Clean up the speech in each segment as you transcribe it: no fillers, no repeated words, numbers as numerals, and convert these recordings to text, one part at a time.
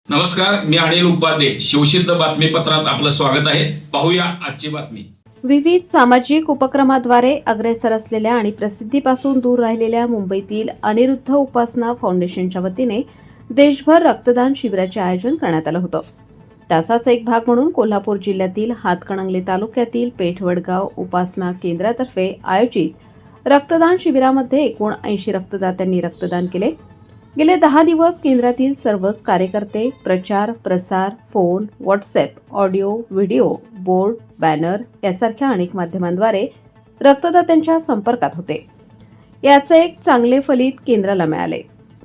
नमस्कार, मी अनिल उपाध्ये. शिवसिद्ध बातमीपत्रात आपलं स्वागत आहे. पाहूया आजची बातमी. विविध सामाजिक उपक्रमाद्वारे अग्रेसर असलेल्या आणि प्रसिद्धीपासून दूर राहिलेल्या मुंबईतील अनिरुद्ध उपासना फाउंडेशनच्या वतीने देशभर रक्तदान शिबिराचे आयोजन करण्यात आलं होतं. त्याचाच एक भाग म्हणून कोल्हापूर जिल्ह्यातील हातकणंगले तालुक्यातील पेठवडगाव उपासना केंद्रातर्फे आयोजित रक्तदान शिबिरामध्ये एकूण 80 रक्तदात्यांनी रक्तदान केले. गेले 10 दिवस केंद्रातील सर्वच कार्यकर्ते प्रचार, प्रसार, phone, WhatsApp, audio, video, board, banner यासारख्या अनेक माध्यमांद्वारे रक्तदात्यांच्या संपर्कात होते. याचे एक चांगले फलित केंद्राला मिळाले.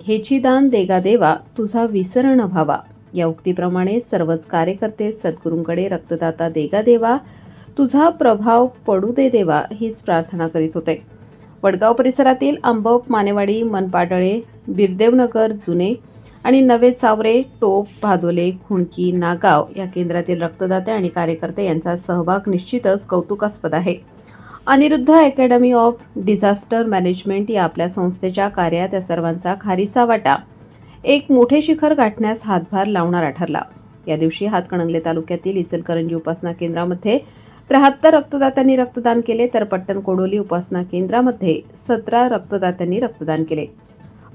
हेची दान देगा देवा, तुझा विसर न व्हावा या उक्तीप्रमाणे सर्वच कार्यकर्ते सद्गुरूंकडे रक्तदाता देगा देवा, तुझा प्रभाव पडू दे देवा हीच प्रार्थना करीत होते. वडगाव परिसरातील आंबप, मानेवाडी, मनपाडळे, बिरदेवनगर, जुने आणि नवे चावरे, टोप, भादोले, खुणकी, नागाव या केंद्रातील रक्तदाते आणि कार्यकर्ते यांचा सहभाग निश्चितच कौतुकास्पद आहे. Aniruddha academy of disaster management या आपल्या संस्थेच्या कार्यात या सर्वांचा खारीचा वाटा एक मोठे शिखर गाठण्यास हातभार लावणारा ठरला. या दिवशी हातकणंगले तालुक्यातील इचलकरंजी उपासना केंद्रामध्ये 73 रक्तदात्यांनी रक्तदान केले, तर पट्टण कोडोली उपासना केंद्रामध्ये 17 रक्तदात्यांनी रक्तदान केले.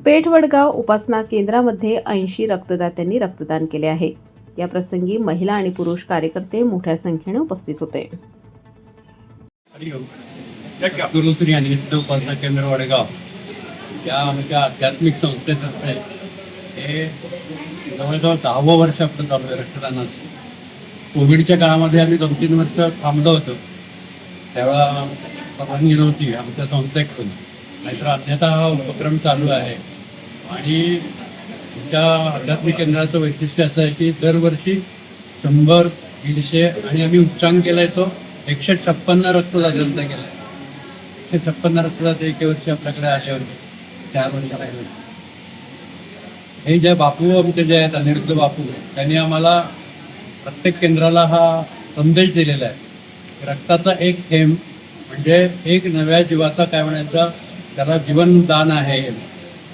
पेठवडगाव उपासना केंद्रामध्ये 80 रक्तदात्यांनी रक्तदान केले आहे. या प्रसंगी महिला आणि पुरुष कार्यकर्ते मोठ्या संख्येने उपस्थित होते. गुरुश्री अनिरुद्ध उपासना केंद्र वडगाव या आमच्या आध्यात्मिक संस्थेतर्फे हे जवळजवळ 10वं वर्ष आपलं चालू आहे रक्तदानाचं. कोविडच्या काळामध्ये आम्ही 2-3 वर्ष थांबलो होतो, त्यावेळा परवानगी नव्हती आमच्या संस्थेकडून, नाहीतर अन्यथा हा उपक्रम चालू आहे. आणि आमच्या आध्यात्मिक केंद्राचं वैशिष्ट्य असं आहे की दरवर्षी 100, 150 आणि आम्ही उच्चांक केला आहे तो 156 रक्तदात्यांचा केला आहे. 156 रक्तदाते एके वर्षी आपल्याकडे आले होते, 4 वर्ष राहिले. हे जे बापू आमचे जे आहेत अनिरुद्ध बापू, त्यांनी आम्हाला प्रत्येक केंद्राला हा संदेश दिलेला आहे. रक्ताचा एक थेंब म्हणजे एक नव्या जीवाचा काय म्हणायचा त्याला जीवनदान आहे.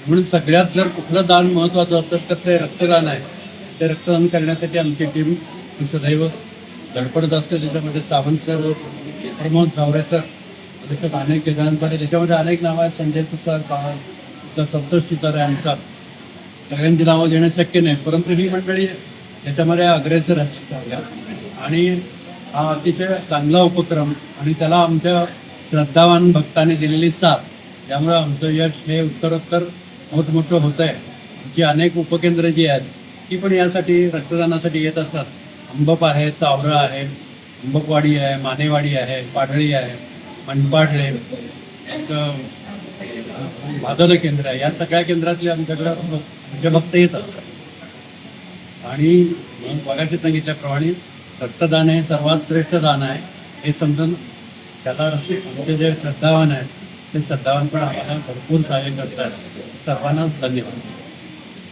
म्हणून सगळ्यात जर कुठलं दान महत्त्वाचं असेल तर ते रक्तदान आहे. ते रक्तदान करण्यासाठी आमची टीम सदैव धडपडत असते. त्याच्यामध्ये सावंत सर, प्रमोद झावरे सर, त्याच्यात अनेक जणांकडे त्याच्यामध्ये अनेक नावं आहेत. संजय सर, संतोष चितारे आमचा, सगळ्यांची नावं देणं शक्य नाही, परंतु ही मंडळी त्याच्यामध्ये अग्रेसर आहे. आणि हा अतिशय चांगला उपक्रम आणि त्याला आमच्या श्रद्धावान भक्तांनी दिलेली साथ, त्यामुळे आमचं यश हे उत्तरोत्तर मोठमोठं होतं आहे. आमची अनेक उपकेंद्र जी आहेत ती पण यासाठी रक्तदानासाठी येत असतात. आंबप आहे, चावरं आहे, आंबपवाडी आहे, मानेवाडी आहे, पाडळी आहे, मनपाडळे, भादोले केंद्र आहे. या सगळ्या केंद्रातले आमच्याकडं आमचे भक्त येत असतात. आणि मगाशी सांगितल्याप्रमाणे रक्तदान हे सर्वात श्रेष्ठ दान आहे हे समजून त्याला आमचे जे श्रद्धावान आहेत ते श्रद्धावान पण आम्हाला भरपूर सहाय्य करतात. सर्वांनाच धन्यवाद.